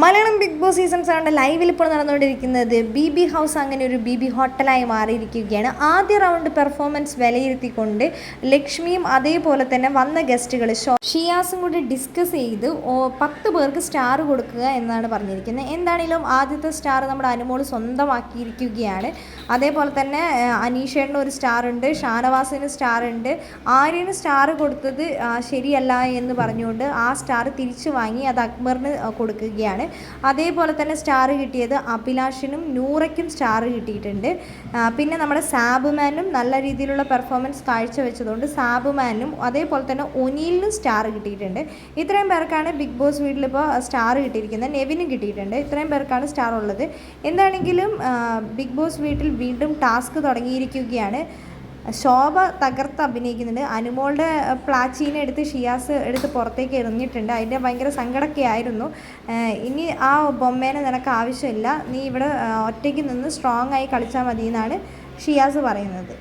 Malayalam big boss season 7 ലൈവിൽ ഇപ്പോൾ നടന്നുകൊണ്ടിരിക്കുന്നത് ബി ഹൗസ് അങ്ങനെ ഒരു ബി ഹോട്ടലായി മാറിയിരിക്കുകയാണ്. ആദ്യ റൗണ്ട് പെർഫോമൻസ് വിലയിരുത്തിക്കൊണ്ട് ലക്ഷ്മിയും അതേപോലെ തന്നെ വന്ന ഗസ്റ്റുകൾ ഷിയാസും കൂടി ഡിസ്കസ് ചെയ്ത് 10 പേർക്ക് സ്റ്റാർ കൊടുക്കുക എന്നാണ് പറഞ്ഞിരിക്കുന്നത്. എന്താണെങ്കിലും ആദ്യത്തെ സ്റ്റാർ നമ്മുടെ അനുമോൾ സ്വന്തമാക്കിയിരിക്കുകയാണ്. അതേപോലെ തന്നെ അനീഷേട്ടന് ഒരു സ്റ്റാർ ഉണ്ട്, ഷാനവാസിന് സ്റ്റാർ ഉണ്ട്. ആര്യന് സ്റ്റാർ കൊടുത്തത് ശരിയല്ല എന്ന് പറഞ്ഞുകൊണ്ട് ആ സ്റ്റാർ തിരിച്ചു വാങ്ങി അത് അക്ബറിന് കൊടുക്കുകയാണ്. അതേപോലെ തന്നെ സ്റ്റാർ കിട്ടിയത് അഭിലാഷിനും നൂറയ്ക്കും സ്റ്റാർ കിട്ടിയിട്ടുണ്ട്. പിന്നെ നമ്മുടെ സാബുമാനും നല്ല രീതിയിലുള്ള പെർഫോമൻസ് കാഴ്ചവെച്ചതുകൊണ്ട് സാബുമാനും അതേപോലെ തന്നെ ഒനീലിനും സ്റ്റാർ കിട്ടിയിട്ടുണ്ട്. ഇത്രയും പേർക്കാണ് ബിഗ് ബോസ് വീട്ടിലിപ്പോൾ സ്റ്റാർ കിട്ടിയിരിക്കുന്നത്. നെവിനും കിട്ടിയിട്ടുണ്ട്. ഇത്രയും പേർക്കാണ് സ്റ്റാർ ഉള്ളത്. എന്താണെങ്കിലും ബിഗ് ബോസ് വീട്ടിൽ വീണ്ടും ടാസ്ക് തുടങ്ങിയിരിക്കുകയാണ്. ശോഭ തകർത്ത് അഭിനയിക്കുന്നുണ്ട്. അനുമോളുടെ പ്ലാച്ചീനെ എടുത്ത് ഷിയാസ് എടുത്ത് പുറത്തേക്ക് എറിഞ്ഞിട്ടുണ്ട്. അതിൻ്റെ ഭയങ്കര സങ്കടമൊക്കെ ആയിരുന്നു. ഇനി ആ ബൊമ്മേനെ നിനക്ക് ആവശ്യമില്ല, നീ ഇവിടെ ഒറ്റയ്ക്ക് നിന്ന് സ്ട്രോങ് ആയി കളിച്ചാൽ മതി എന്നാണ് ഷിയാസ് പറയുന്നത്.